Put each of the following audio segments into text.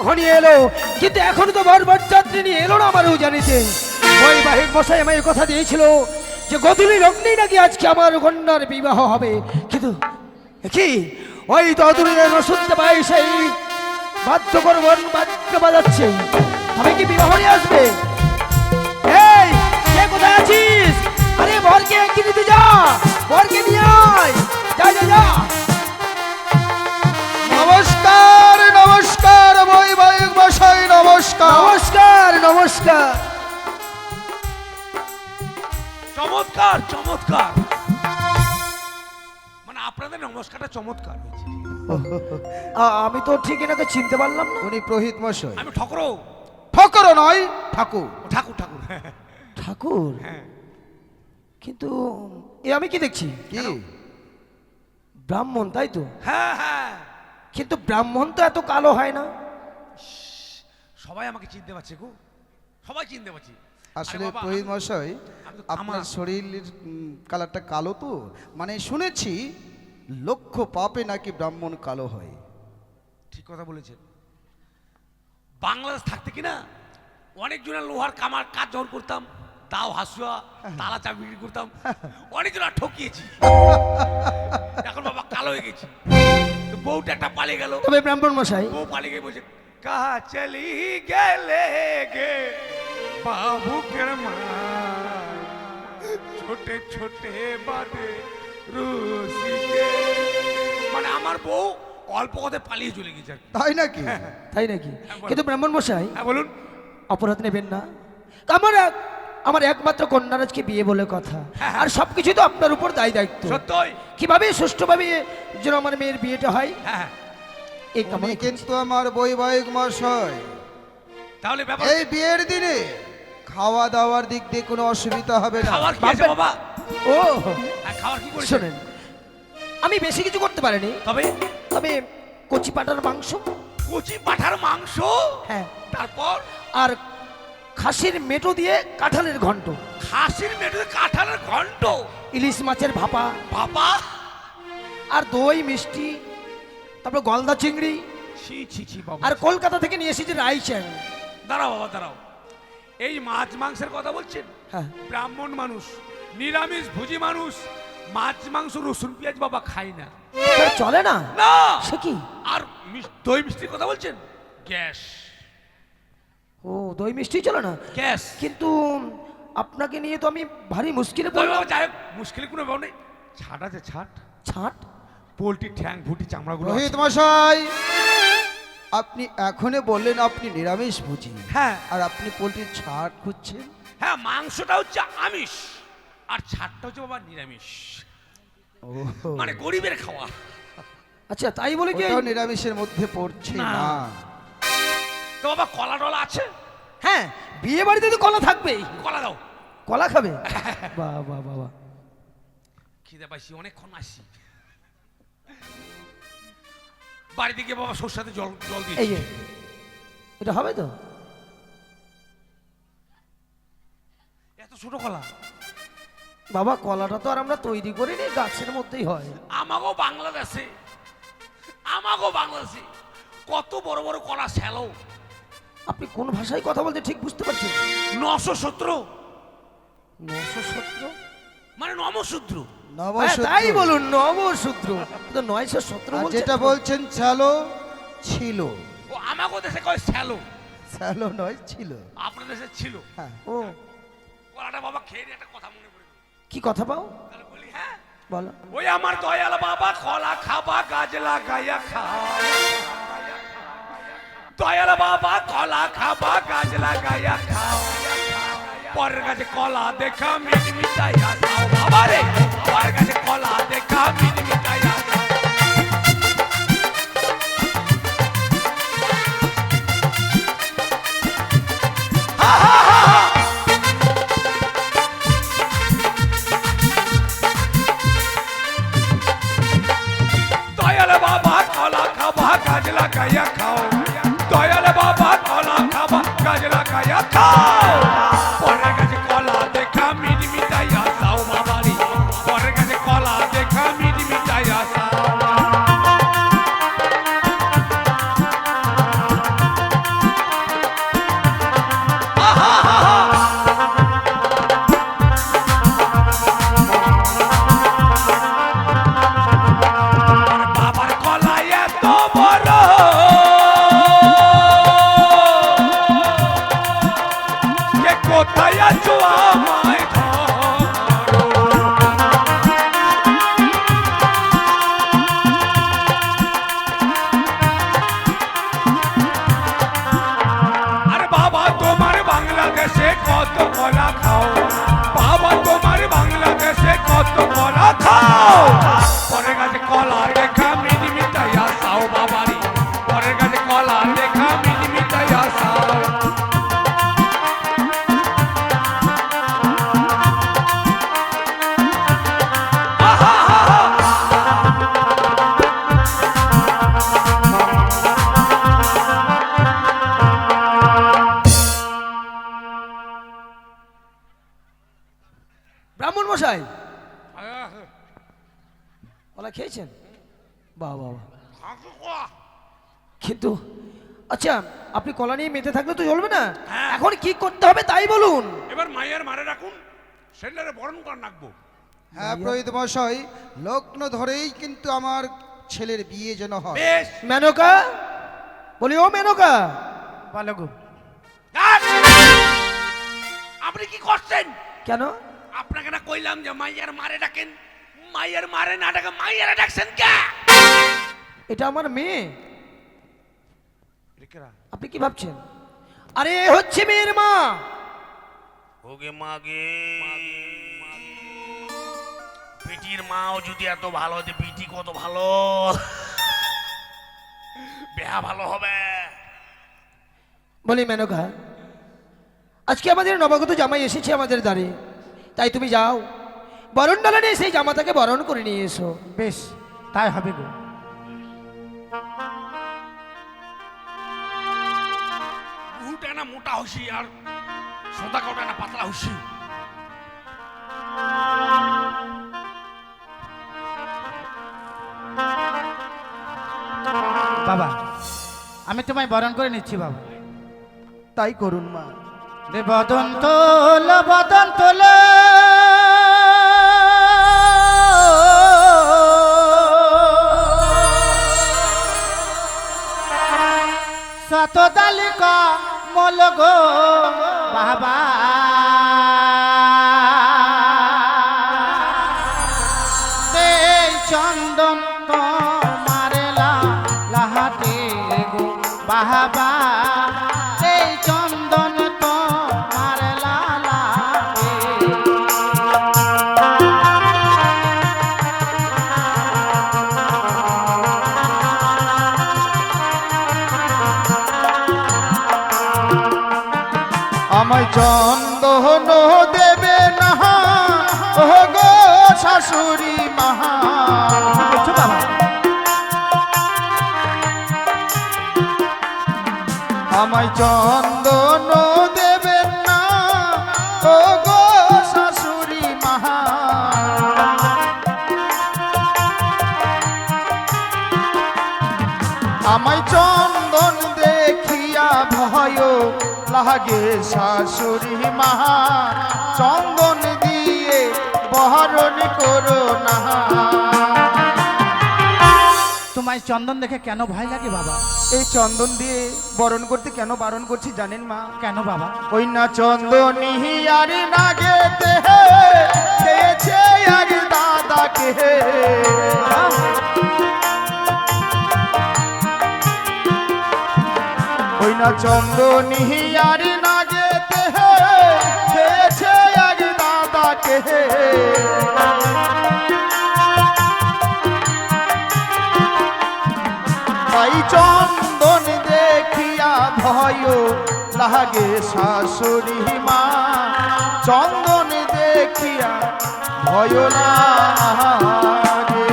ঘনিয়ে এলো, কিন্তু এখনো তো বরবার যাত্রী নিয়ে এলো না আমারও জানিতে। ওই বাহিক মশাই আমায় কথা দিয়েছিল যে গধূলি লগ্নেই নাকি আজকে আমার কন্যার বিবাহ হবে, কিন্তু কি ওই তদুরে শুনতে পাই সেই বাদ্যকর বাদ্য বাজাচ্ছে, তবে কি বিবাহ নিয়ে আসবে? এই কে কোথায় আছিস? আরে বরকে কি দিতে যা, বরকে নিয়ে আয়, যা যা যা। নমস্কার নমস্কার বৈবাহিক মশাই, নমস্কার নমস্কার নমস্কার। চমৎকার চমৎকার, মানে আপনাদের নমস্কারটা চমৎকার হয়েছে। আমি তো ঠিক এনাকে চিনতে পারলাম না। উনি পুরোহিত মশাই। আমি ঠকরো। ঠকর নয়, ঠাকুর। ঠাকুর ঠাকুর ঠাকুর? হ্যাঁ। কিন্তু এ আমি কি দেখছি? কি ব্রাহ্মণ, তাই তো? হ্যাঁ হ্যাঁ, কিন্তু ব্রাহ্মণ তো এত কালো হয় না। সবাই আমাকে চিনতে পারছে গো, সবাই চিনতে পারছে। আসলে পুরোহিত মশাই আপনার শরীরের কালারটা কালো তো, মানে শুনেছি লক্ষ পাপে নাকি ব্রাহ্মণ কালো হয়। ঠিক কথা বলেছেন। বাংলাদেশ থাকতে কিনা অনেকজনের লোহার কামার কাজ যখন করতাম, তাও হাসুয়া তালা চাবি বিক্রি করতাম, অনেকজনের ঠকিয়েছি। এখন বাবা কালো হয়ে গেছি। তো বউটা একটা পালিয়ে গেল। তবে ব্রাহ্মণ মশাই, বউ পালিয়ে গিয়ে বলছে কাহা চলি গেলে গে বাবু কের মা ছোটে ছোটে বাদে রসিকে, মানে আমার বউ অল্প কথায় পালিয়ে চলে গেছে। তাই নাকি? তাই নাকি? কিন্তু ব্রাহ্মণ মশাই, হ্যাঁ বলুন। অপরাধ নেবেন না। আমার একমাত্র কন্যারাজকে বিয়ে বলে কথা, হ্যাঁ। আর সবকিছু তো আপনার উপর দায় দায়িত্ব। সত্যই। কিভাবে সুষ্ঠুভাবে যেন আমার মেয়ের বিয়েটা হয়, হ্যাঁ এই উনি কামনা কিন্তু আমার বৈবাহিক মশাই। তাহলে ব্যাপার এই বিয়ের দিনে খাওয়া দাওয়ার দিক দিয়ে কোনো অসুবিধা হবে না। খাবার কি আছে বাবা? ও হ্যাঁ, খাবার কি করেছেন? শোনেন, আমি বেশি কিছু করতে পারিনি, তবে তবে কচি পাটার মাংস, কচি পাঠার মাংস, হ্যাঁ, তারপর আর খাসির মেটো দিয়ে কাঁঠালের ঘন্ট, খাসির মেটে কাঁঠালের ঘন্ট, ইলিশ মাছের ভাপা, বাবা আর দই মিষ্টি, তারপর গলদা চিংড়ি, ছি ছি ছি বাবা। আর কলকাতা থেকে নিয়ে এসেছি রাইস। দাঁড়াও বাবা দাঁড়াও, এই মাছ মাংসের কথা বলছেন? হ্যাঁ, ব্রাহ্মণ মানুষ, নিরামিষ ভোজী মানুষ, মাছ মাংস রসুন পেঁয়াজ বাবা খাই না। তার চলে না? না। সে কি? আর দই মিষ্টির কথা বলছেন? গ্যাস। ও, দই মিষ্টি চলে না? গ্যাস। কিন্তু আপনাকে নিয়ে তো আমি ভারী মুশকিলে তবে পড়লাম। বাবা যাই হোক, মুশকিলের কোনো ব্যাপার নেই। ছাট আছে ছাট, ছাট? পোলট্রি ঠ্যাং ভুটি চামড়াগুলো পুরোহিত আছে। মশাই, আপনি এখনই বললেন আপনি নিরামিষ ভোজী, হ্যাঁ আর আপনি পোলট্রির ছাড় খুঁজছেন? হ্যাঁ, মাংসটা হচ্ছে আমিষ আর ছাটটা হচ্ছে বাবা নিরামিষ, ও, মানে গরিবের খাওয়া। আচ্ছা, তাই বলে কি? ওটাও নিরামিষের মধ্যে পড়ছে না। না। তো বাবা কলা টলা আছে? হ্যাঁ, বিয়ে বাড়িতে তো কলা থাকবেই। কলা দাও। কলা খাবে? বাহ বাহ বাবা, খিদে পাইছি, অনেকক্ষণ আসছি। বাড়িতে গিয়ে বাবা সরষের সাথে জল জল এই দিয়েছি। যে, এটা হবে তো? এত ছোট কলা? বাবা, কলাটা তো আর আমরা তৈরি করিনি, গাছের মধ্যেই হয়। আমাগো বাংলাদেশে, আমাগো বাংলাদেশে কত বড় বড় কলা শ্যালো। আপনি কোন ভাষায় কথা বলতে ঠিক বুঝতে পারছেন? 917, 917? মানে নমশূদ্র। হ্যাঁ, তাই বলুন, নবশূদ্র। তো 917 আর বলছেন যেটা তো? বলছেন ছালো ছিল, ও আমাগো দেশে কয় শ্যালো, ছালো নয় ছিল। আপনার দেশে ছিল। হ্যাঁ, ও, কলাটা বাবা খেয়ে নিয়ে একটা কথা মনে পড়ে গেল। কি কথা পাও? তাহলে বলি হ্যাঁ, বলো। ওই আমার দয়াল বাবা কলা খাবা গাছ লাগাইয়া খাও, দয়াল বাবা কলা খাবা গাছ লাগাইয়া খাও, পরের কাছে কলা দেখা মিট মিটাইয়া খাও বাবা রে, পরের কাছে কলা দেখা মিট মিটাইয়া খাও। হা হা হা হা। দয়াল বাবা কলা খাবা গাছ লাগাইয়া খাও, দয়াল বাবা কলা খাবা গাছ লাগাইয়া খাও, পরের কাছে কলা দেখা মিট মিটাইয়া খাও বাবা রে, পরের কাছে কলা দেখা মিট মিটাইয়া খাও। মশাই কলা খেয়েছেন? বাহ বাহ বাহ। কিন্তু আচ্ছা আপনি কলা নিয়ে মেতে থাকলে তো চলবে না, হ্যাঁ। এখন কি করতে হবে তাই বলুন। এবার মায়ের মারে রাখুন, সেটারে বরণ করে রাখবো। হ্যাঁ পুরোহিত মশাই, লগ্ন ধরেই কিন্তু আমার ছেলের বিয়ে যেন হয়। বেশ। মেনকা বলি, ও মেনকা, বলো গো। আর! আপনি কি করছেন? কেন? আপনাকে না কইলাম যে মাইয়ার মারে ডাকেন, মাইয়ার মারে না ডাকে মাইয়ারে ডাকছেন কে? এটা আমার মেয়ে, রেকেরা আপনি কি ভাবছেন? আরে এ হচ্ছে মেয়ের মা। ওগে মাগে পিটির মাও যদি এত ভালো হতে, পিটি কত ভালো, বেহা ভালো হবে। বলি মেনকা, আজকে আমাদের নবাগত জামাই এসেছে আমাদের দ্বারে, তাই তুমি যাও বরণ ডালা নিয়ে সেই জামাতাকে বরণ করে নিয়ে এসো। বেশ, তাই হবে গো। ভুটা না মোটা হইছি আর সদা কাটা না পাতলা হইছি। বাবা, আমি তোমায় বরণ করে নিচ্ছি বাবা। তাই করুন মা। রে বদন তোল, বদন তোল, শতদালিকা মল গো বাবা। এই চন্দন তোমার লাহাতে গো বাবা, এই চন্দন তোমার লালাতে। আমায় চন্দন দেবে না ও গো শাশুড়ি মহা। বলছো বাবা? আমায় চন্দন দেবে না ও গো শাশুড়ি মহা। আমায় চন্দন দেখিয়া ভয় লাগে শাশুড়ি মহা। চন্দন দিয়ে বহরণ করো না। তোমায় চন্দন দেখে কেন ভয় লাগে বাবা? এই চন্দন দিয়ে বরণ করতে কেন বারণ করছি জানেন মা? কেন বাবা? ওই না চন্দনী আর নাগেতে চেয়েছে আর দাদাকে। ওই না চন্দনী আর নাগেতে চেয়েছে আর দাদাকে। তাই চন্দন দেখিয়া ভয় লাগে শাশুড়ি মা। চন্দন দেখিয়া ভয় লাগে।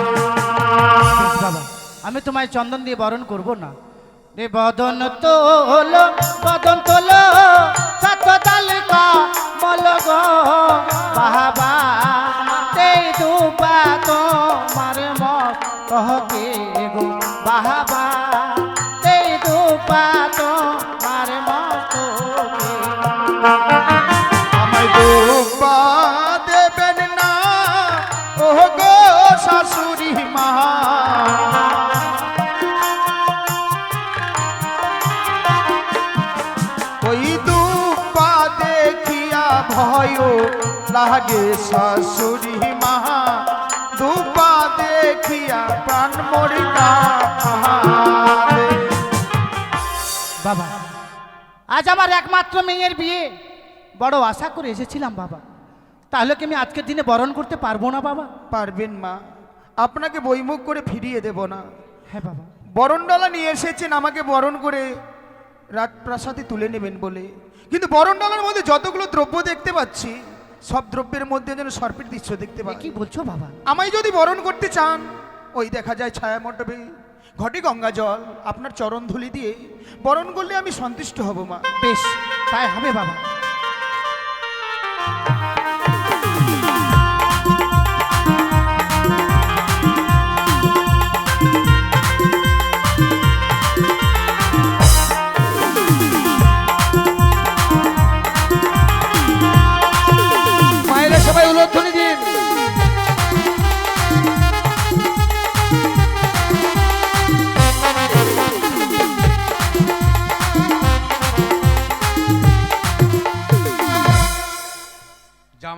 বেশ বাবা, আমি তোমায় চন্দন দিয়ে বরণ করব না। রে বদন তোল, বদন তোল, শতদালিকা মল গো বাবা। এই দুপা তোমার মত কহকে গো বাবা। এই দুপা তোমার মত। আমায় দুপা দেবেন না ও গো শাশুড়ি মা। ওই দুপা দেখিয়া ভয় লাগে শাশুড়ি মা। দুপা দেখিয়া প্রাণ মরিতা। বাবা, আজ আমার একমাত্র মেয়ের বিয়ে, বড় আশা করে এসেছিলাম বাবা। তাহলে কি আমি আজকের দিনে বরণ করতে পারবো না বাবা? পারবেন মা, আপনাকে বইমুখ করে ফিরিয়ে দেব না। হ্যাঁ বাবা। বরণডালা নিয়ে এসেছেন আমাকে বরণ করে রাজপ্রাসাদে তুলে নেবেন বলে, কিন্তু বরণডালার মধ্যে যতগুলো দ্রব্য দেখতে পাচ্ছি সব দ্রব্যের মধ্যে যেন সর্পের দৃশ্য দেখতে এ পাই। কি বলছো বাবা? আমায় যদি বরণ করতে চান, ওই দেখা যায় ছায়া মণ্ডপে ঘটে গঙ্গা জল আপনার চরণ ধুলি দিয়ে বরণ করলে আমি সন্তুষ্ট হব মা। বেশ, তাই হবে বাবা।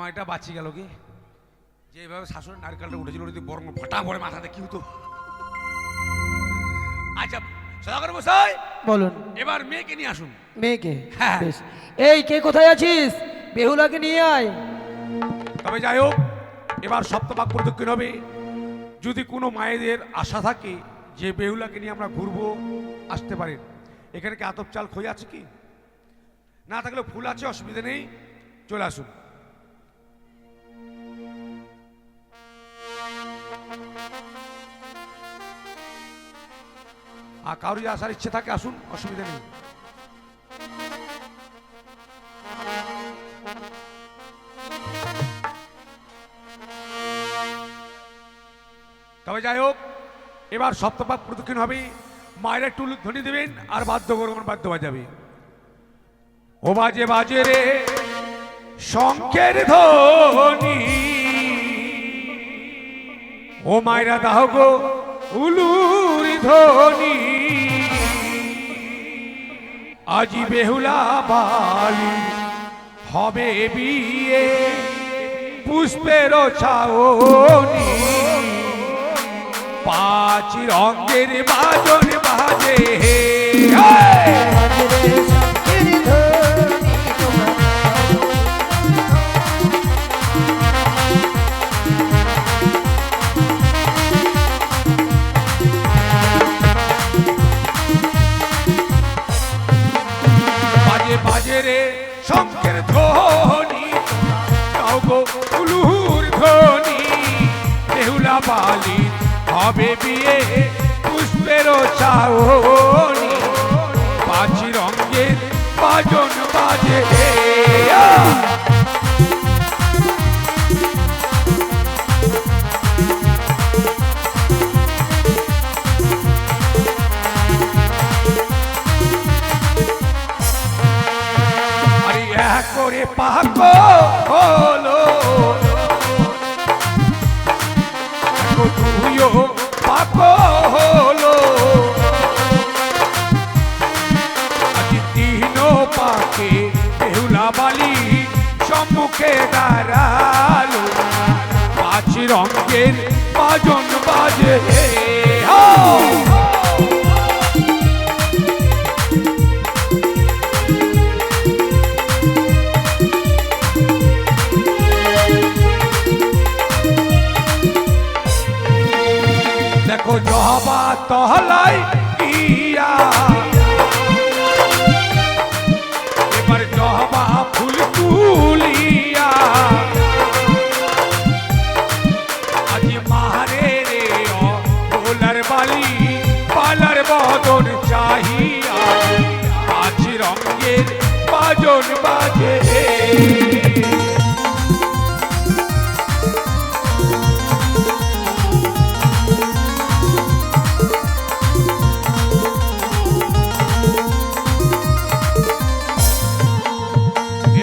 জামাইটা বাঁচি গেল কি যেভাবে শাশুড়ি নারকেলটা উঠেছিল যদি বরং ফটা পড়ে মাথাতে কি হতো। আচ্ছা সদাগর মশাই বলুন। এবার মেয়েকে নিয়ে আসুন। মেয়েকে? হ্যাঁ। বেশ। এই কে কোথায় আছিস? বেহুলাকে নিয়ে আয়। তবে যাই হোক এবার সপ্তভাগ প্রদক্ষিণ হবে। যদি কোনো মায়েদের আশা থাকে যে বেহুলাকে নিয়ে আমরা ঘুরবো আসতে পারেন। এখানে কি আতপ চাল খই আছে কি? না থাকলে ফুল আছে, অসুবিধা নেই, চলে আসুন। আর কারো যদি আসার ইচ্ছে থাকে আসুন, অসুবিধা নেই। তবে যাই হোক এবার সপ্তভাগ প্রদক্ষিণ হবে। মায়ের একটু ধ্বনি দেবেন আর বাদ্য গরম বাদ্য বাজাবে। ও বাজে বাজে রে শঙ্কের ধ্বনি, ও মায়েরা দাও গো উলুর ধ্বনি, আজি বেহুলা বালি হবে বিয়ে পুষ্পের ছাওনি, পাঁচ রঙের বাজন বাজে বাজে বাজে রে শঙ্কের ধ্বনি, গাও গো উলুর ধ্বনি, বেহুলা বালি হবে বিয়ে পুষ্পের ছাওনি, পাঁচ রঙের বাজন বাজে। আরে এক করে পাক হলো তুইও পাক হলো, আজ তিন পাকে বেহুলা বালি সম্মুখে দাঁড়ালো, পাঁচ রঙের বাজন বাজে। দেখো জবা তহলাই গিয়া এবার জবা ফুল তুলিয়া, আজ মারে রে ভোলার বালি পালার বদন চাহিয়া, পাঁচ রঙের বাজন বাজে।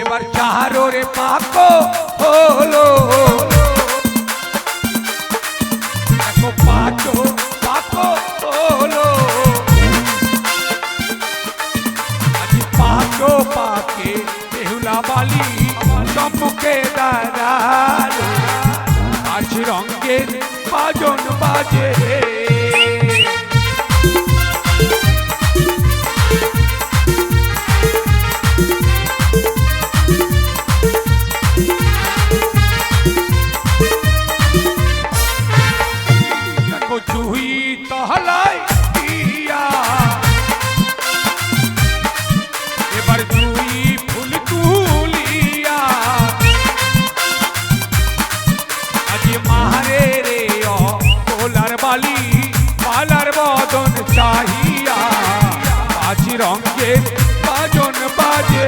এবার চারো রে পাক হলো, দেখো পাঁচো পাক হলো, আজ পাঁচো পাকে বেহুলা বালি সম্মুখে দাঁড়ালো, পাঁচ রঙের বাজন বাজে। জুই তহলাই দিয়া এবার জুই ফুল তুলিয়া, আজ মারে রে ভোলার বালি পালার বদন চাহিয়া, পাঁচ রঙের বাজন বাজে।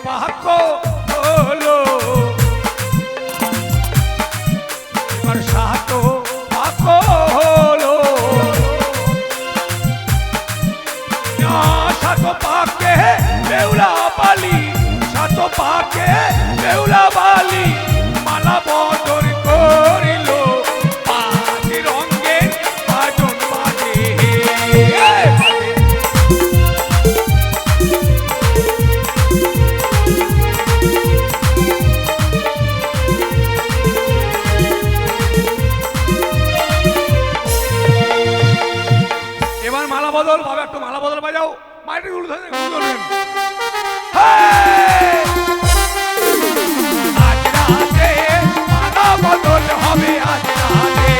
পাক হলো এবার সাত পাক হলো, সাত পাকে বেহুলা বালি সাত পাকে বেউলা বালি মালা বদর করিল পাঁচ রঙের বাজন বাজে এবার মালা বদল বাবা একটু মালা বদল বাজাও মাটি উল ধরে ধরবেন আজ রাতে মালা বদল হবে আজ রাতে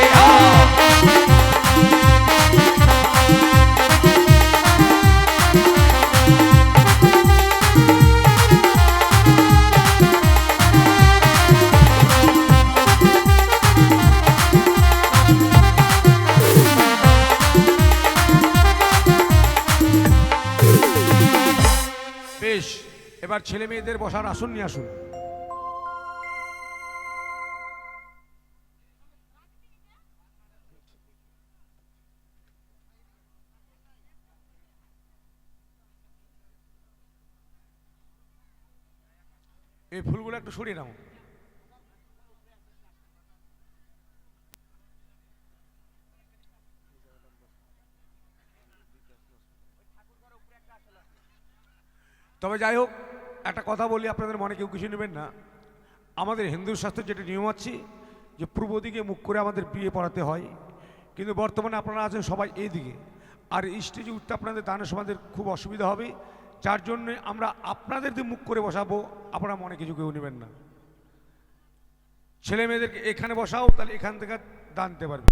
বেশ এবার ছেলে মেয়েদের বসার আসন নিয়ে আসুন এই ফুলগুলো একটু সরিয়ে নাও তবে যাই হোক একটা কথা বলি আপনাদের মনে কেউ কিছু নেবেন না আমাদের হিন্দু শাস্ত্রের যেটা নিয়ম আছে যে পূর্ব দিকে মুখ করে আমাদের বিয়ে পড়াতে হয় কিন্তু বর্তমানে আপনারা আছেন সবাই এই দিকে আর স্টেজে উঠতে আপনাদের দানের সমাজের খুব অসুবিধা হবে যার জন্য আমরা আপনাদের দিয়ে মুখ করে বসাবো আপনারা মনে কিছু কেউ নেবেন না ছেলে মেয়েদেরকে এখানে বসাও তাহলে এখান থেকে দান দিতে পারবে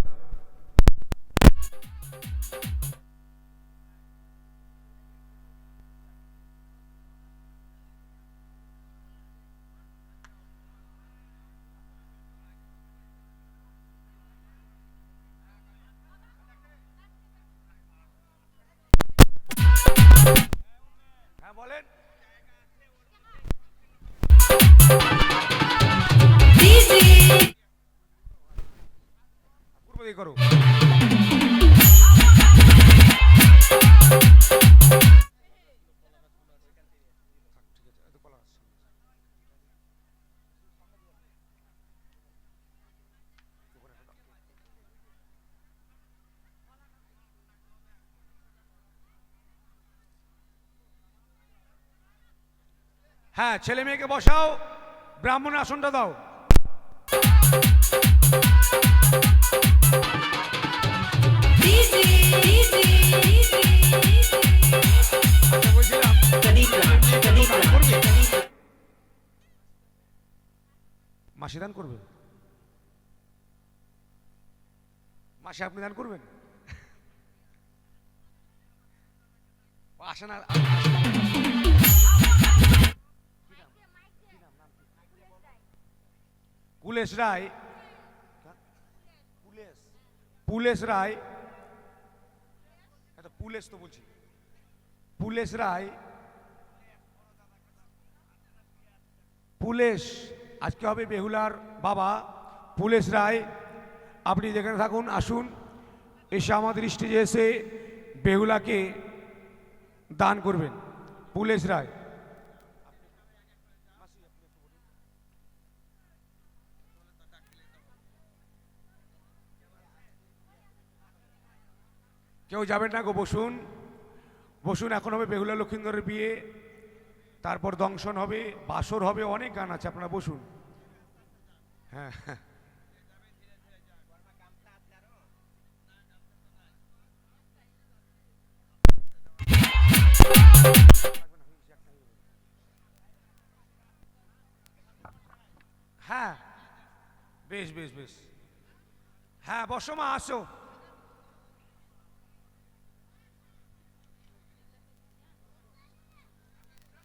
হ্যাঁ বলেন পূর্ব দিকে করো হ্যাঁ ছেলে মেয়েকে বসাও ব্রাহ্মণের আসনটা দাও মাসি দান করবে মাসি আপনি দান করবেন আসে না কুলেশ রায় পুলেশ রায় পুলেশ তো বলছি পুলেশ রায় পুলেশ আজকে হবে বেহুলার বাবা পুলেশ রায় আপনি যেখানে থাকুন আসুন এসে আমাদের স্টেজে এসে বেহুলাকে দান করবেন পুলেশ রায় কেউ যাবেন না গো বসুন বসুন এখন হবে বেহুলা লক্ষিন্দরের বিয়ে তারপর দংশন হবে বাসর হবে অনেক গান আছে আপনারা বসুন হ্যাঁ হ্যাঁ বেশ বেশ বেশ হ্যাঁ বসো মা আসো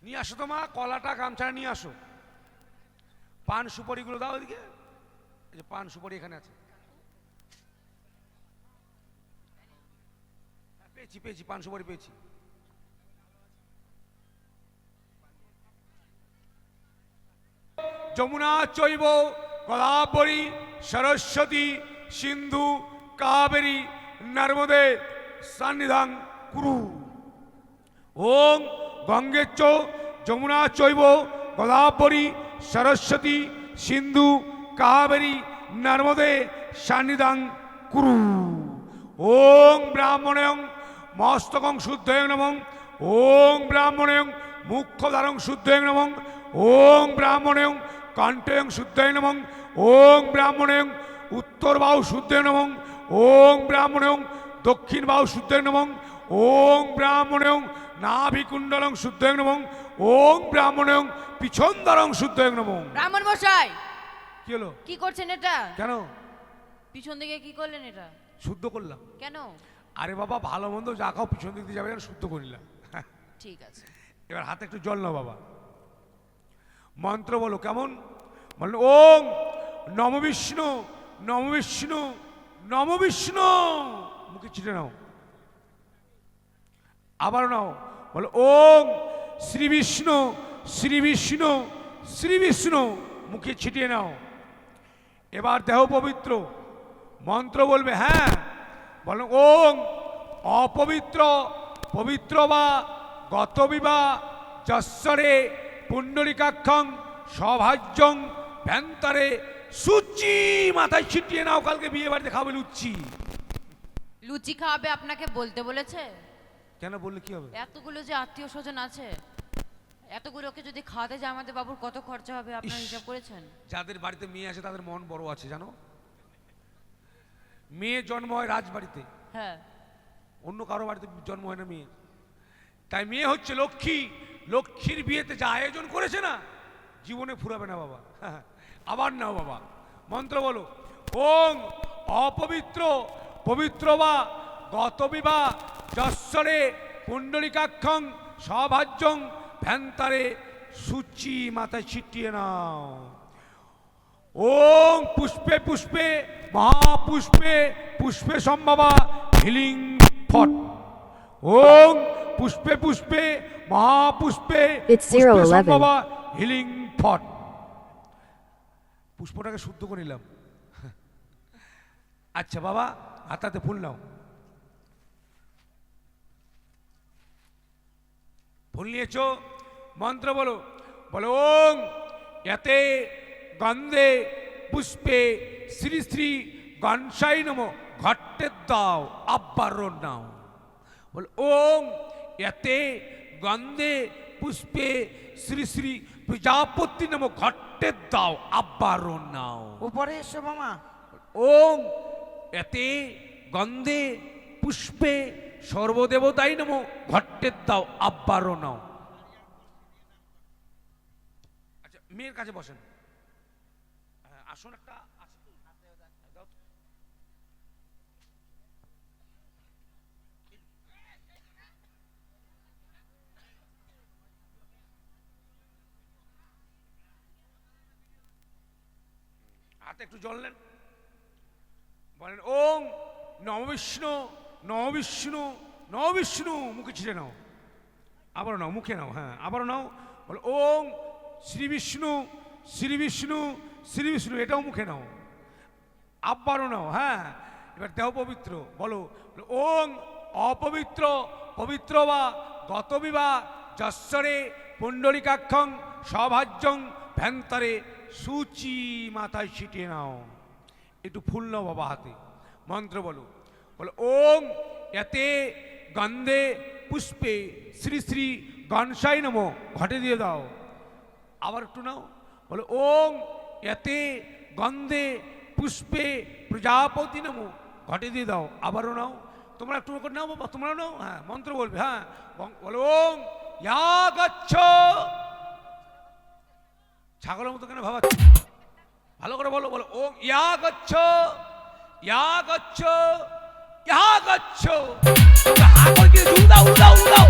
নিয়ে আসো তো মা কলাটা গামছা নিয়ে আসো পান সুপারিগুলো দাও এদিকে এই যে পান সুপারি এখানে আছে পেয়েছি পেয়েছি পান সুপারি পেয়েছি যমুনা চৈব গোদাবরী সরস্বতী সিন্ধু কাবেরী নর্মদে সন্নিধান কুরু ওম গঙ্গে চ যমুনা চৈব গোদাবরী সরস্বতী সিন্ধু কাবেরী নর্মদে সান্নিধাং কুরু। ওং ব্রাহ্মণং মস্তকং শুদ্ধং নমঃ। ওং ব্রাহ্মণং মুখ্যধারং শুদ্ধং নমঃ। ওং ব্রাহ্মণং কণ্ঠং শুদ্ধং নমঃ। ওং ব্রাহ্মণং উত্তর বাহু শুদ্ধং নমঃ। ওং ব্রাহ্মণং দক্ষিণ বাহু শুদ্ধং নমঃ। ওং ব্রাহ্মণং নাভিকুণ্ডলং শুদ্ধং নমঃ। ওং ব্রাহ্মণং পিছনদারং শুদ্ধং নমঃ। ব্রাহ্মণ মশাই কি হলো? কি করছেন এটা? কেন? পিছন দিকে কি করলেন এটা? শুদ্ধ করলাম। কেন? আরে বাবা, ভালো মন্দ যা খাও পিছন দিক দিয়ে যাবে, যেন শুদ্ধ করিলাম। ঠিক আছে। এবার হাতে একটু জল নাও বাবা, মন্ত্র বলো। কেমন বললো? ওং নম বিষ্ণু নম বিষ্ণু নম বিষ্ণু। মুখে ছিটে নাও, আবার নাও। বলো ওং শ্রী বিষ্ণু শ্রী বিষ্ণু শ্রী বিষ্ণু। মুখে ছিটিয়ে নাও। এবার দেহ পবিত্র, মন্ত্র বলবে। হ্যাঁ বলো ওং অপবিত্র পবিত্র বা গতবিবা যশ্বরে পুণ্ডরিকাক্ষং সভাজ্যং ভ্যান্তারে সুচি। মাথায় ছিটিয়ে নাও, কালকে বিয়ে বাড়িতে খাবে লুচি। লুচি খাওয়াবে আপনাকে বলতে বলেছে? কেন বললে কি হবে? এতগুলো যে আত্মীয় স্বজন আছে, এতগুলোকে যদি খাওয়াতে যায় আমাদের বাবুর কত খরচা হবে আপনার হিসাব করেছেন? যাদের বাড়িতে মেয়ে আছে তাদের মন বড় আছে জানো। মেয়ে জন্ম হয় রাজবাড়িতে, হ্যাঁ। অন্য কারো বাড়িতে জন্ম হয় না মেয়ে। তাই মেয়ে হচ্ছে লক্ষ্মী। লক্ষ্মীর বিয়েতে যা আয়োজন করেছে না, জীবনে ফুরাবে না বাবা। আবার নাও বাবা, মন্ত্র বলো। ওং অপবিত্র পবিত্র বা গতবিবা যশ্বরে পুণ্ডরিকাক্ষং সভাজ্যং ভ্যান্তারে সুচি। মাথায় ছিটিয়ে নাও। ওং পুষ্পে পুষ্পে মহাপুষ্পে পুষ্পে সম্ভবা হিলিং ফট। ওং পুষ্পে পুষ্পে মহাপুষ্পে It's 011. সম্ভবা হিলিং ফট। পুষ্পটাকে শুদ্ধ করে নিলাম। আচ্ছা বাবা, হাতাতে ফুল নাও। ফুল নিয়েছো, মন্ত্র বলো। বলো ওং এতে গন্ধে পুষ্পে শ্রী শ্রী গণসাই নম ঘট্টে দাও আব্বারণ নাও। বলো ওং এতে গন্ধে পুষ্পে শ্রী শ্রী প্রজাপতি নম ঘট্টে দাও আব্বারণ নাও। উপরে এসো মামা। ওং এতে গন্ধে পুষ্পে সর্বদেবতাই নম ঘট্টে দাও আব্বারণ নাও। আচ্ছা মেয়ের কাছে বসেন। আসুন একটা হাতে একটু জল নেন। বলেন ওং নম বিষ্ণু নম বিষ্ণু নম বিষ্ণু। মুখে ছিটে নাও, আবার নাও, মুখে নাও। হ্যাঁ আবার নাও। বলো ওং শ্রী বিষ্ণু শ্রী বিষ্ণু শ্রী বিষ্ণু। এটাও মুখে নাও, আবারও নাও। হ্যাঁ এবার দেহ পবিত্র বলো। ওং অপবিত্র পবিত্র বা গতবিবা যশ্বরে পুণ্ডরিকাক্ষং সভাজ্যং ভ্যান্তারে সুচি। মাথায় ছিটিয়ে নাও। একটু ফুল নাও বাবা হাতে, মন্ত্র বলো। বলো ওং এতে গন্ধে পুষ্পে শ্রী শ্রী গণসাই নম ঘটে দিয়ে দাও। আবার একটু নাও। বলো ওং এতে গন্ধে পুষ্পে প্রজাপতি নম ঘটে দিয়ে দাও। আবারও নাও। তোমরা একটু করে নাও বাবা, তোমরা নাও। হ্যাঁ মন্ত্র বলবে। হ্যাঁ বলো ওং ইয়া গচ্ছ। ছাগলের মতো কেন ভাবাচ্ছ? ভালো করে বলো। বলো ওং ইয়া গচ্ছ ইয়া গচ্ছ ইয়া গচ্ছ। উদাও উদাও উদাও।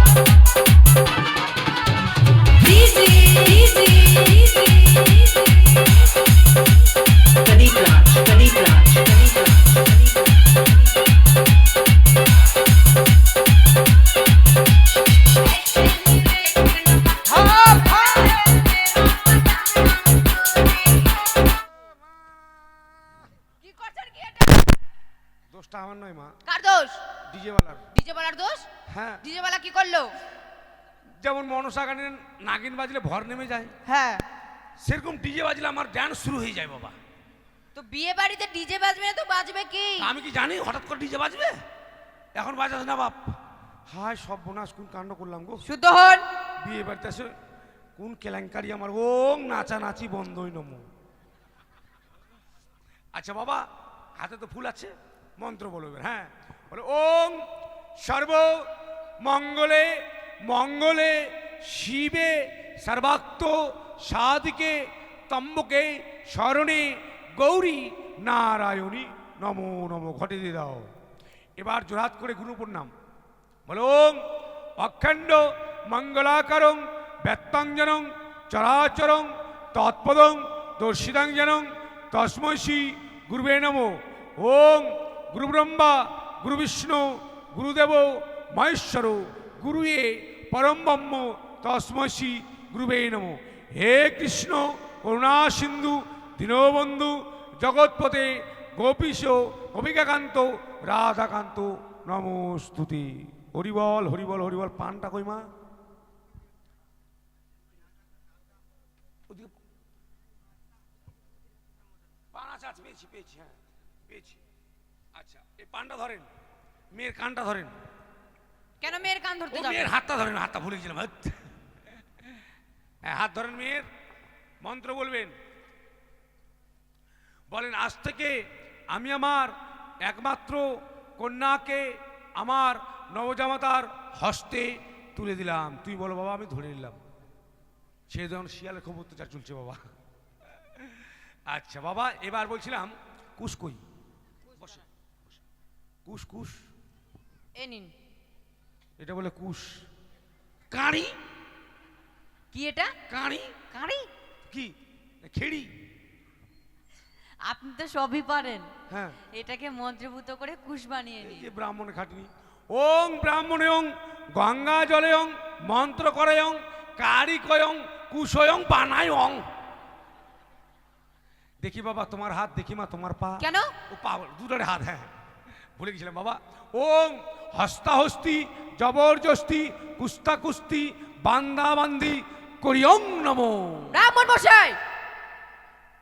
কি করছেন কি এটা? দোষটা আমার নয় মা, কার দোষ? ডিজে ওয়ালার। ডিজে বালার দোষ? হ্যাঁ ডিজে বালা কি করলো? যেমন মনসা গানের নাগিন বাজলে ভর নেমে যায়, হ্যাঁ, সেরকম ডিজে বাজলে আমার ডান্স শুরু হয়ে যায় বাবা। তো বিয়ে বাড়িতে ডিজে বাজবে না তো বাজবে কি? আমি কি জানি হঠাৎ করে ডিজে বাজবে? এখন বাজাস না বাপ। হায় সব বোনাস কোন কাণ্ড করলাম গো। শুদ্ধ হন। বিয়ে বাড়িতে এসে কোন কেলেঙ্কারি আমার, ওং নাচানাচি বন্ধই নমো। আচ্ছা বাবা, হাতে তো ফুল আছে, মন্ত্র বলবেন। হ্যাঁ, বলো ওং সর্ব মঙ্গলে মঙ্গলে শিবে সর্বাক্ত সাধিকে তম্বকে শরণে গৌরী নারায়ণী নমো নমো। ঘটে দিয়ে দাও। এবার জোরহাত করে গুরু প্রণাম বলো। ওং অখণ্ড মঙ্গলাকারং ব্যত্তাঞ্জনং চরাচরং তৎপদং দর্শিতাঞ্জনং তস্মৈ শ্রী গুরুবে নমঃ। ওং গুরু ব্রহ্মা গুরু বিষ্ণু গুরুদেব মহেশ্বর গুরুয়ে পরম ব্রহ্ম তস্মৈ শ্রী গুরুবে নমঃ। হে কৃষ্ণ করুণা সিন্ধু দীনবন্ধু জগৎপতে গোপীশ গোপিকাকান্ত রাধাকান্ত নমস্তুতে। হরিবল হরিবল হরিবল। পানটা কই মা? পান আছে, আছে, পেয়েছি পেয়েছি, হ্যাঁ পেয়েছি। আচ্ছা এই পানটা ধরেন, মেয়ের কানটা ধরেন। কেন মেয়ের কান ধরতে ও যাবে? মেয়ের হাতটা ধরেন, হাতটা ভুলে গেছিলাম। হ্যাঁ হাত ধরেন মেয়ের, মন্ত্র বলবেন। বলেন আজ থেকে আমি আমার একমাত্র কন্যাকে আমার নবজামাতার হস্তে তুলে দিলাম। তুই বলো বাবা আমি ধরে নিলাম। সে যখন শিয়ালের খুব অত্যাচার চলছে বাবা। আচ্ছা বাবা, এবার বলছিলাম কুশ কই? বসে বসে। কুশ কুশ, এ নিন। এটা বলে কুশ। কাঁড়ি? কি এটা? কাঁড়ি? কাঁড়ি? কি খেড়ি? আপনি তো সবই পারেন। হ্যাঁ, এটাকে মন্ত্রভূত করে কুশ বানিয়ে এই নিন। যে ব্রাহ্মণ খাটনি। ওং ব্রাহ্মণয়ং গঙ্গা জলয়ং মন্ত্র করয়ং কারিকয়ং কুশয়ং বানায়ং। দেখি বাবা তোমার হাত, দেখি মা তোমার পা। কেন? ও পা দুটোর হাত, হ্যাঁ ভুলে গেছিলাম বাবা। ওং হস্তাহস্তি জবরদস্তি কুস্তা কুস্তি বান্দা বান্দি করিয়ং নমো। ব্রাহ্মণ মশাই,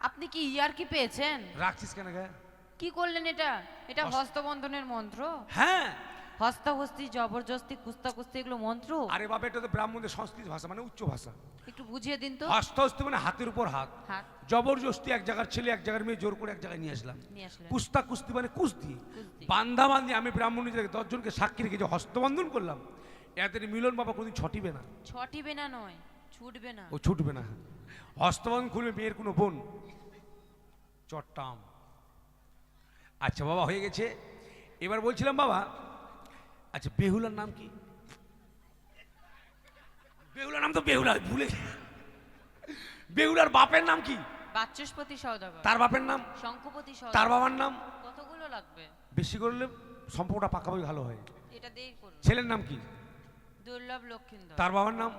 আপনি কি ইয়ার কি পেয়েছেন? রাখছিস কেন গে? কি করলেন এটা? এটা হস্তবন্ধনের মন্ত্র। হ্যাঁ, হস্তাহস্তি জবরদস্তি কুস্তা কুস্তি এগুলো মন্ত্র। আরে বাবা এটা তো ব্রাহ্মণদের সংস্কৃত ভাষা, মানে উচ্চ ভাষা। একটু বুঝিয়ে দিন তো। হস্তহস্তি মানে হাতের উপর হাত। হাত জবরদস্তি এক জায়গার ছেলে এক জায়গার মেয়ে জোর করে এক জায়গায় নিয়ে আসলাম। নিয়ে আসলেন। কুস্তা কুস্তি মানে কুস দিয়ে। কুস্তি। বান্দা বান্দি আমি ব্রাহ্মণ নিজেকে 10 জনকে সাক্ষী রেখে যে হস্তবন্ধন করলাম, এদের মিলন বাবা কোনদিন ছটিবে না। ছটিবে না নয়, ছুটবে না। ও ছুটবে না। হস্তবন্ধন খুলবে মেয়ের কোনো বোন চট্টাম। আচ্ছা বাবা হয়ে গেছে। এবার বলছিলাম বাবা, আচ্ছা বেহুলার নাম কি? বেহুলার নাম তো বেহুলা, ভুলে গেছি। বেহুলার বাপের নাম কি? বাচস্পতি সওদাগর। তার বাপের নাম? শঙ্কুপতি তার সওদাগর। বাবার নাম? কতগুলো লাগবে? বেশি করলে সম্পর্কটা পাকাপাকি ভালো হয়। এটা দিয়েই করুন। ছেলের নাম কি? দুর্লভ লক্ষিন্দর। তার বাবার নাম?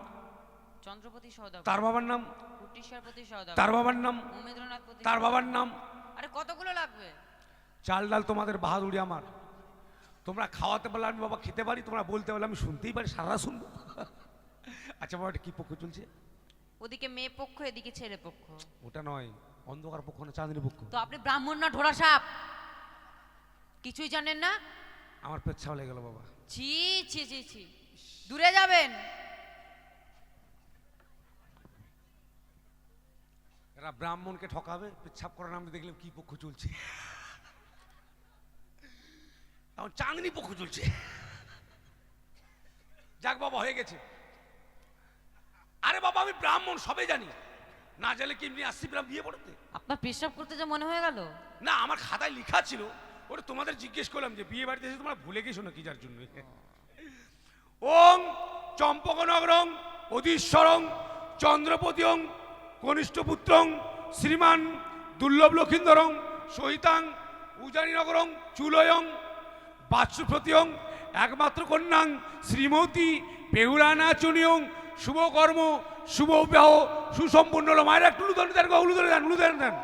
চন্দ্রপতি সওদাগর। তার বাবার নাম? কুটিশ্বরপতি সওদাগর। তার বাবার নাম? উমেন্দ্রনাথপতি। তার বাবার নাম? আরে কতগুলো লাগবে? চাল ডাল তোমাদের বাহাদুরি আমার। তোমরা খাওয়াতে পারলে আমি বাবা খেতে পারি, তোমরা বলতে পারলে আমি শুনতেই পারি, সারা শুনবো। আচ্ছা বাবা এটা কি পক্ষ চলছে? ওদিকে মেয়ে পক্ষ, এদিকে ছেলে পক্ষ। ওটা নয়, অন্ধকার পক্ষ না চাঁদনি পক্ষ। তো আপনি ব্রাহ্মণ না ঢোড়া সাপ? কিছুই জানেন না? আমার পেচ্ছা লেগে গেল বাবা। ছি ছি ছি ছি, দূরে যাবেন। এরা ব্রাহ্মণকে ঠকাবে, পেচ্ছাপ করার নাম দেখলে কি পক্ষ চলছে? এখন চাঁদনি পক্ষ চলছে। যাক বাবা হয়ে গেছে। আরে বাবা আমি ব্রাহ্মণ সবে জানি, না জানলে কি এমনি আসছি বিয়ে পড়তে? আপনার পেশাব করতে যে মনে হয়ে গেল। না আমার খাতায় লেখা ছিল, ওটা তোমাদের জিজ্ঞেস করলাম যে বিয়ে বাড়িতে এসে তোমরা ভুলে গেছো না কি যার জন্য। ওং চম্পকনগরং অধীশ্বরং চন্দ্রপতিং কনিষ্ঠ পুত্রং শ্রীমান দুর্লভ লক্ষিন্দরং সহিতাং উজানিনগরং চুলয়ং বাৎসপ্রতিয়ং একমাত্র কন্যাং শ্রীমতী বেহুলানা চুনিয়ং শুভকর্ম শুভ বিবাহ সুসম্পূর্ণ হলো। মায়ের একটু উলুধন দেন, উলুধন দেন, উলুধন দেন।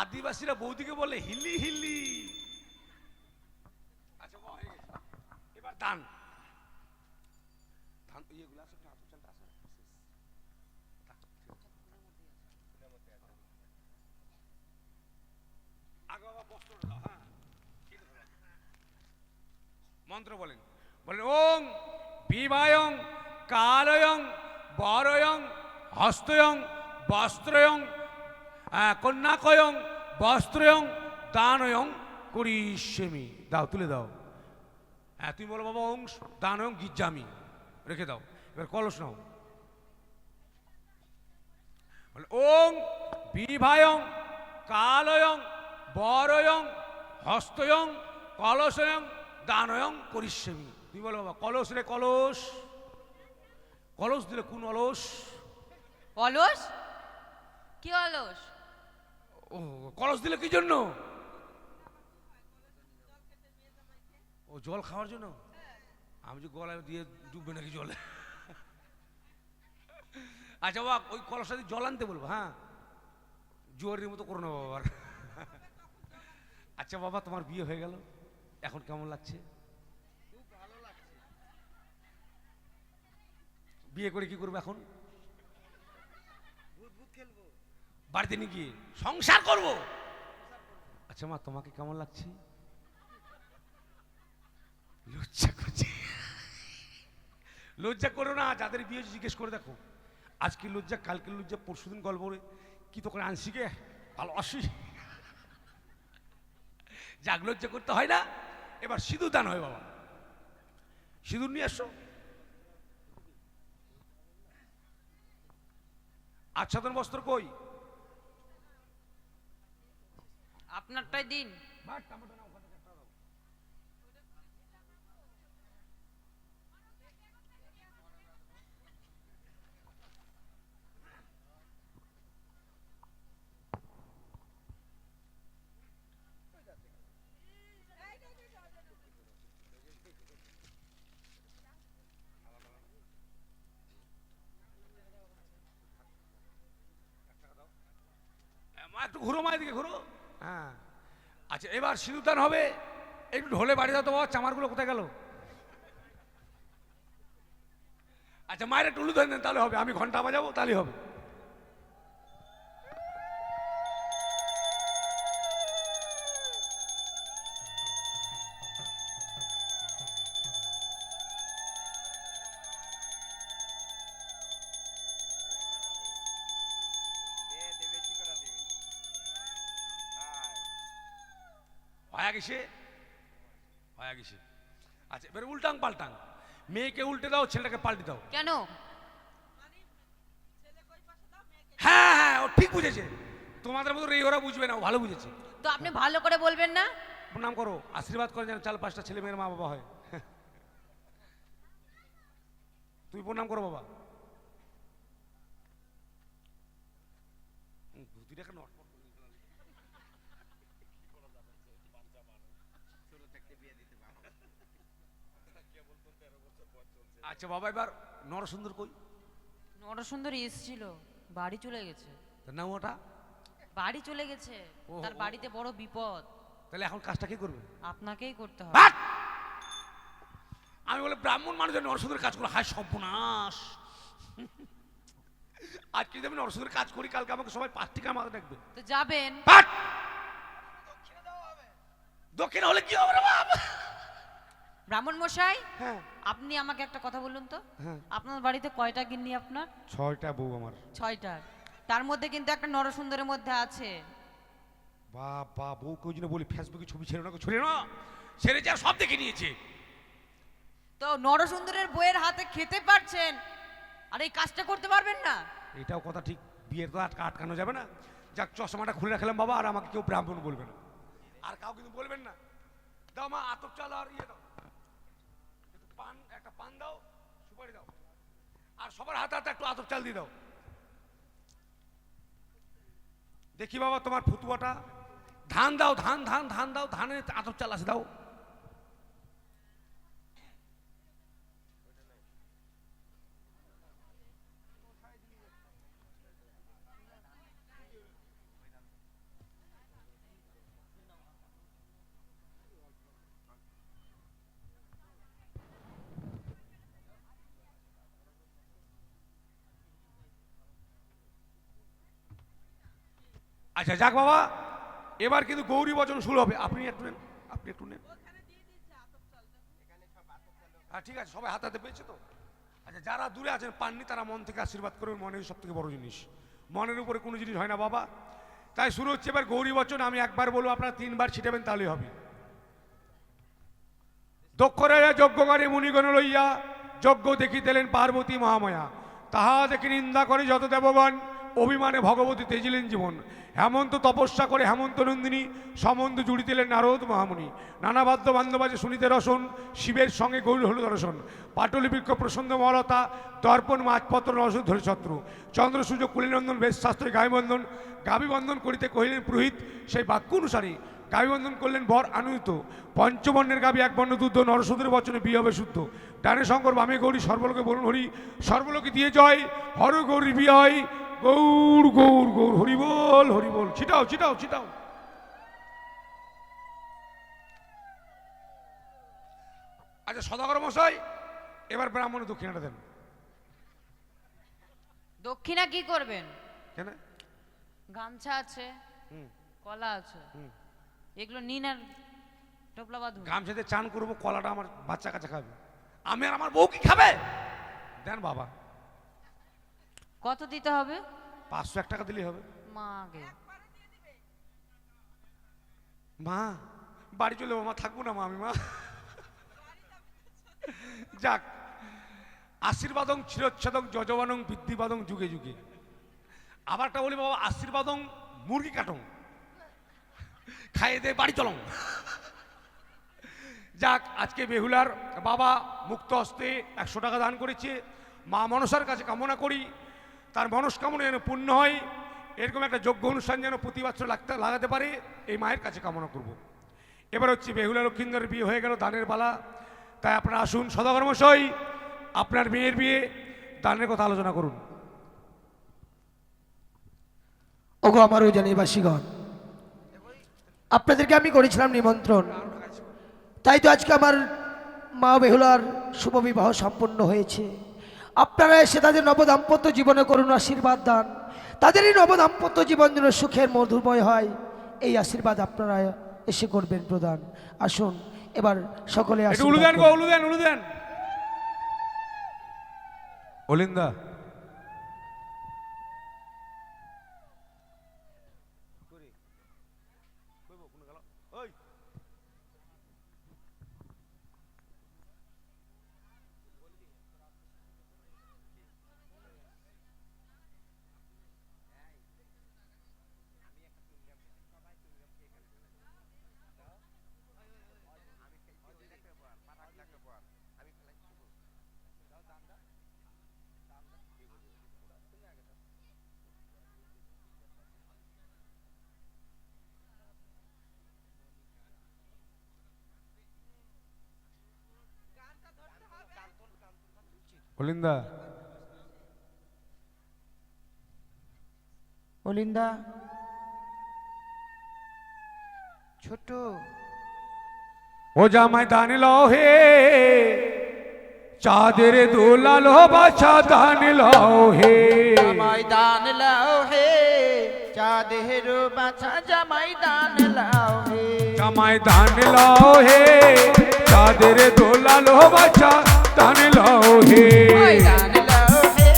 আদিবাসীরা বৌদিকে বলে হিলি হিলি। আচ্ছা বাবা, হয়ে গেছে। এবার ধান ধান ইয়েগুলো আছে, আতপ চালটা আছে। আগে বাবা বস্ত্রটা দাও, হ্যাঁ মন্ত্র বলেন, বলেন ওং বিবায়ং কালয়ং বরয়ং হস্তয়ং বস্ত্রয়ং কন্যাকয়ং বস্ত্রয়ং দানয়ং করিষ্যামি। দাও, তুলে দাও। হ্যাঁ তুমি বলো বাবা ওং দানয়ং গিজ্জামি, রেখে দাও। এবার কলস নাও, বলে ওং বিবায়ং কালয়ং বরয়ং হস্তয়ং কলসয়ং দানয়ং করিষ্যামি। তুই বলো বাবা কলস রে কলস, কলস দিলে কোন অলস? অলস? কি অলস? ও কলস দিলে কি জন্য? ও জল খাওয়ার জন্য। আমি যে গলায় দিয়ে ডুববে নাকি জলে। আচ্ছা বাবা ওই কলসটা দিয়ে জল আনতে বলবো, হ্যাঁ জোয়ারের মতো করো না বাবা। আচ্ছা বাবা তোমার বিয়ে হয়ে গেল, এখন কেমন লাগছে? বিয়ে করে কি করবো এখন? বাড়িতে নিয়ে গিয়ে সংসার করব। আচ্ছা মা তোমাকে কেমন লাগছে? লজ্জা করছে। লজ্জা করো না, যাদের বিয়ে জিজ্ঞেস করে দেখো। আজকে লজ্জা, কালকে লজ্জা, পরশুদিন গল্প কি তো করে আনছি গে ভালো আসি। যাক লজ্জা করতে হয় না। এবার সিঁদুর দান হয় বাবা, সিঁদুর নিয়ে আসো। আচ্ছাদন বস্ত্র কই? আপনারটাই দিন। মা একটু ঘুরো, মা এদিকে ঘুরো। হ্যাঁ আচ্ছা এবার সিঁদুর দান হবে। একটু ঢোলে বাড়ি দাও তো বাবা, চামারগুলো কোথায় গেল? আচ্ছা মায়ের একটু উলু ধরে নেন তাহলে হবে, আমি ঘন্টা বাজাবো তাহলে হবে। হয়ে গেছে, হয়ে গেছে। আচ্ছা এবার উল্টাং পাল্টাং, মেয়েকে উল্টে দাও, ছেলেটাকে পাল্টে দাও। কেন? হ্যাঁ হ্যাঁ ও ঠিক বুঝেছে, তোমাদের মতো এই ওরা বুঝবে না, ও ভালো বুঝেছে। তো আপনি ভালো করে বলবেন না? প্রণাম করো, আশীর্বাদ করেন যেন 4-5টা ছেলে মেয়ের মা বাবা হয়। তুই প্রণাম করো বাবা। ধুতিটাকে নট আচ্ছা বাবা এবার নরসুন্দর কই? নরসুন্দরী এসেছিল, বাড়ি চলে গেছে। তার নাম ওটা? বাড়ি চলে গেছে, ও, তার ও। বাড়িতে বড় বিপদ। তাহলে এখন কাজটা কি করবে? আপনাকেই করতে হবে। বাট! আমি বলে ব্রাহ্মণ মানুষের নরসুন্দরের কাজ করে, হায় সর্বনাশ। আজকে যদি আমি নরসুন্দরের কাজ করি, কালকে আমাকে সবাই 5 টাকা মাথা দেখবে। তো যাবেন। বাট! দক্ষিণে হলে কি হবে রে বাপ? ব্রাহ্মণ মশাই, হ্যাঁ আপনি আমাকে একটা কথা বলুন তো, হ্যাঁ। আপনার বাড়িতে কয়টা গিন্নি আপনার? 6টা বউ আমার। 6টা। তার মধ্যে কিন্তু একটা নরসুন্দরের মধ্যে আছে। বাবা বউ কেউ যেন বলি ফেসবুকে ছবি ছেড়ে না, ছড়ে না, ছেড়ে যা সব দেখে নিয়েছে। তো নরসুন্দরের বইয়ের হাতে খেতে পারছেন, আর এই কাজটা করতে পারবেন না? এটাও কথা ঠিক, বিয়ের তো আটকানো যাবে না। যাক চশমাটা খুলে রাখলাম বাবা, আর আমাকে কেউ ব্রাহ্মণ বলবে না, আর কাউ কিন্তু বলবেন না। দাও মা আতপ চাল আর ইয়ে দাও, একটু পান, একটা পান দাও, সুপারি দাও, আর সবার হাতে হাতে একটু আতপ চাল দিয়ে দাও। দেখি বাবা তোমার ফুতুয়াটা। ধান দাও, ধান ধান ধান দাও, ধানের আতপ চাল আছে দাও। আচ্ছা যাক বাবা, এবার কিন্তু গৌরী বচন শুরু হবে। আপনি একটু নেন, আপনি একটু নেন। হ্যাঁ ঠিক আছে, সবাই হাতে হাতে পেয়েছে তো। আচ্ছা যারা দূরে আছেন পাননি তারা মন থেকে আশীর্বাদ করবেন, মনের সব থেকে বড় জিনিস, মনের উপরে কোনো জিনিস হয় না বাবা। তাই শুরু হচ্ছে এবার গৌরী বচন। আমি একবার বলবো, আপনারা 3 বার ছিটাবেন, তাহলেই হবে। দক্ষরে যজ্ঞ করে মুনিগণ লইয়া, যজ্ঞ দেখিতেলেন পার্বতী মহামায়া। তাহা দেখে নিন্দা করে যত দেবগণ, অভিমানে ভগবতী তেজিলেন জীবন। হেমন্ত তপস্যা করে হেমন্ত নন্দিনী, সম্বন্ধ জুড়িতেলেন নারদ মহামুনি। নানা বাদ্য বান্ধবাজে শুনিতে রসন, শিবের সঙ্গে গৌর হল দর্শন। পাটলি বৃক্ষ প্রসন্ন মলতা, দর্পণ মাছপত্র রসন ধরে শত্রু। চন্দ্র সূর্য কুলিনন্দন বেশ শাস্ত্রে গায়বন্ধন, গাবিবন্ধন করিতে কহিলেন পুরোহিত। সেই বাক্য অনুসারী গাবিবন্ধন করলেন বর আনন্দিত। পঞ্চবর্ণের গাবি এক বর্ণ দুধ, নরসুদের বচনে বিয়ে হবে শুদ্ধ। ডানে শঙ্কর বামে গৌরী, সর্বলোকে বলুন হরি, সর্বলোকে দিয়ে জয়, হর গৌরী বিয়, গৌর গৌর গৌর, হরি বল হরি বল। ছিটাও ছিটাও ছিটাও। আচ্ছা সদাগর মশাই, এবার ব্রাহ্মণের দক্ষিণাটা দেন। দক্ষিণা কি করবেন? কেন? গামছা আছে, কলা আছে, এগুলো নিন আর টোপলা বাঁধুন। গামছাতে চান করবো, কলাটা আমার বাচ্চা কাছে খাবে, আমি আর আমার বউ কি খাবে? দেন বাবা। কত দিতে হবে? 501 টাকা দিলেই হবে। মা আগে মা বাড়ি চলে যাবো, মা থাকবো না মা, আমি মা। যাক, আশীর্বাদং চিরচ্ছেদং যজবানং বৃদ্ধিবাদং যুগে যুগে। আবারটা বলি বাবা, আশীর্বাদং মুরগি কাটং, খাইয়ে দে বাড়ি চলং। যাক, আজকে বেহুলার বাবা মুক্ত হস্তে 100 টাকা দান করেছে। মা মনসার কাছে কামনা করি তার মনস্কামনা যেন পূর্ণ হয়, এরকম একটা যোগ্য অনুষ্ঠান যেন প্রতি বছর লাগাতে পারে, এই মায়ের কাছে কামনা করব। এবার হচ্ছে বেহুলা লক্ষিন্দরের বিয়ে হয়ে গেল, দানের পালা। তাই আপনারা আসুন, সদাগর মশাই আপনার মেয়ের বিয়ে দানের কথা আলোচনা করুন। ওগো আমার উজানিবাসীগণ, আপনাদেরকে আমি করেছিলাম নিমন্ত্রণ, তাই তো আজকে আমার মা বেহুলার শুভ বিবাহ সম্পন্ন হয়েছে। আপনারা এসে তাদের নবদাম্পত্য জীবনে করুন আশীর্বাদ দান, তাদেরই নবদাম্পত্য জীবন যেন সুখের মধুময় হয়, এই আশীর্বাদ আপনারা এসে করবেন প্রদান। আসুন এবার সকলে একটু উলু দেন গো, উলু দেন, উলু দেন। অলিন্দা অলিন্দা অলিন্দা ছোট ও জামাই দান লও হে, চাঁদের দোলালো বাছা দান লও হে। জামাই দান লাও হে, চাঁদের বাছা জামাই দান লাও হে। জামাই দান লও হে, চাঁদের দোলালো বাছা দান লও হে। দান লাও হে,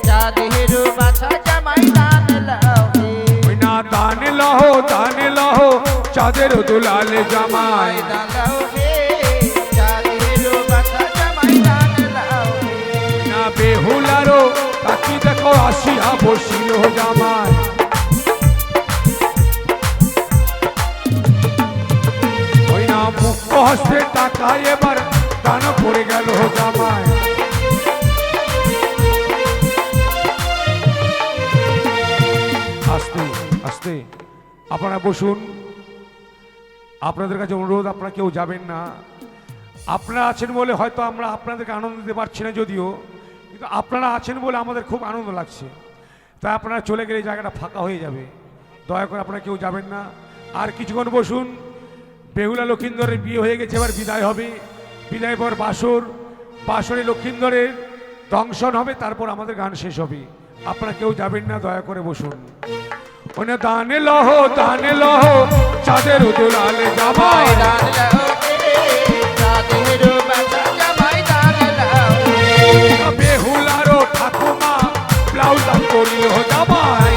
চাঁদের বাছা জামাই দান লাও হে। ওই না দান লও, দান লও চাঁদের দোলালে জামাই। দান লাও হে, চাঁদের বাছা জামাই দান লাও হে। না বেহুলারো তাকি দেখো আসিয়া বসিল জামাই। ওই না মুক্ত হস্তে টাকা এবার দান পড়ে গেল জামাই। আস্তে আস্তে আপনারা বসুন, আপনাদের কাছে অনুরোধ, আপনারা কেউ যাবেন না। আপনারা আছেন বলে হয়তো আমরা আপনাদেরকে আনন্দ দিতে পারছি না যদিও, কিন্তু আপনারা আছেন বলে আমাদের খুব আনন্দ লাগছে। তাই আপনারা চলে গেলে এই জায়গাটা ফাঁকা হয়ে যাবে, দয়া করে আপনারা কেউ যাবেন না। আর কিছুক্ষণ বসুন, বেহুলা লক্ষিন্দরের বিয়ে হয়ে গেছে, এবার বিদায় হবে। বিদায় পর বাসর, বাসরে লক্ষিন্দরের দংশন হবে, তারপর আমাদের গান শেষ হবে। আপনারা কেউ যাবেন না, দয়া করে বসুন। ওনে দানে লহ চাঁদের উদুলাল জামাই বেহুলারও ঠাকুমা ব্লাউজ দাম করিল জামাই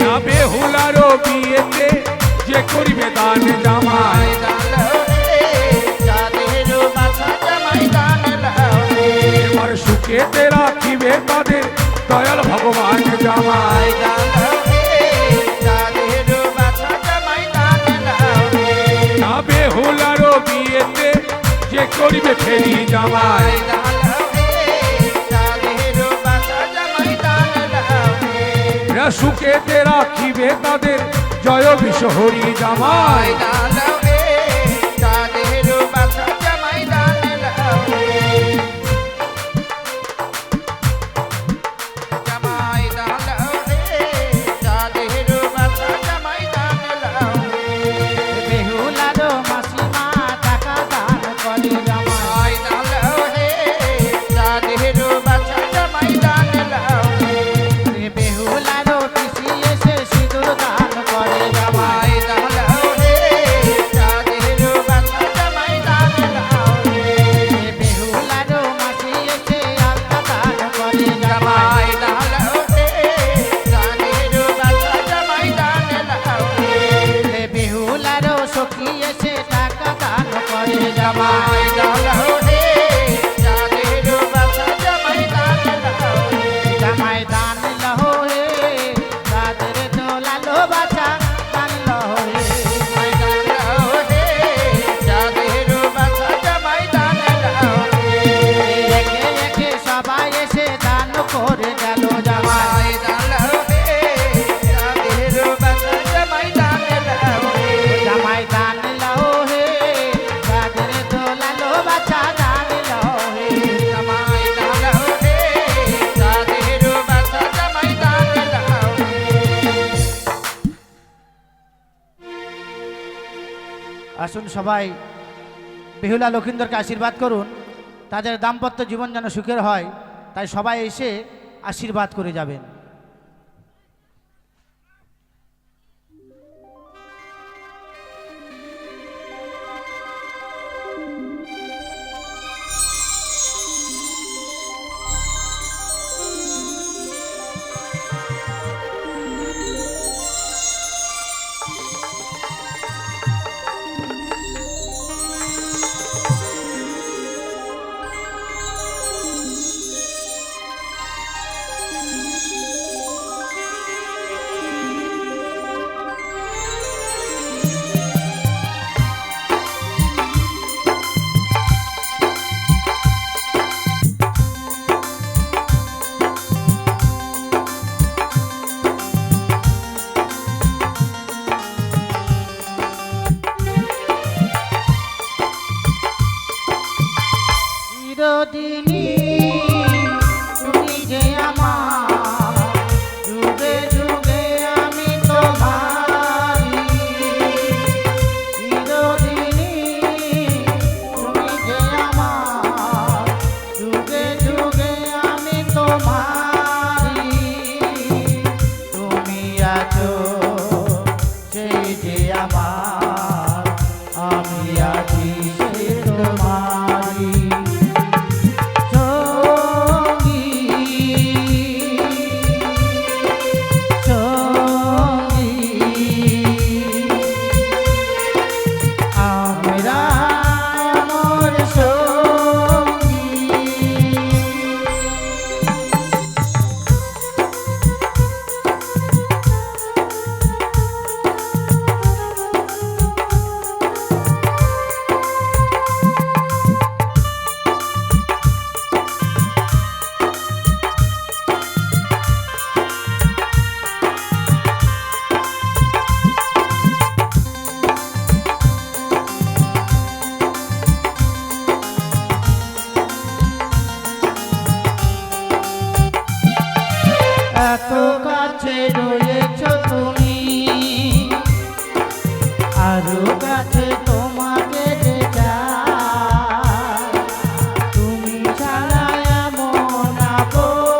না বেহুলারও বিয়েতে যে করিবে দান জামাই এবার সুখেতে রাখিবে তাদের দয়াল ভগবান জামাই না বেহুলারও বিয়েতে যে করিবে ফেরি জামাই সুখেতে রাখিবে তাদের জয় বিশহরী জামাই বেহুলারও মাসিমা টাকা দান করে জামাই বেহুলারও পিসি এসে সিঁদুর দান করে জামাই বেহুলারও মাসি এসে আলতা দান করে জামাই বেহুলারও সখী এসে টাকা দান করে জামাই জামাই দান লহো হে তাদের দোলালো বাছা দান লহো রেখে রেখে সবাই এসে দান করে গেল জামাই জামাই দান লহো হে তাদের দোলালো বাছা দান লহো হে আসুন সবাই বেহুলা লক্ষিন্দরকে আশীর্বাদ করুন তাদের দাম্পত্য জীবন যেন সুখের হয় তাই সবাই এসে আশীর্বাদ করে যাবেন চিরদিনই তুমি যে আমার যুগে যুগে আমি তোমারি চিরদিনই তুমি যে আমার যুগে যুগে আমি তোমারি তুমি আছো সেই যে আমার আমি আছি সেই তোমারি এত কাছে রয়েছ তুমি আরো কাছে তোমাকে যে চাই তুমি ছাড়া এমন আপন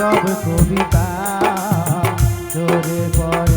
সব কবিতা ঝরে পড়ে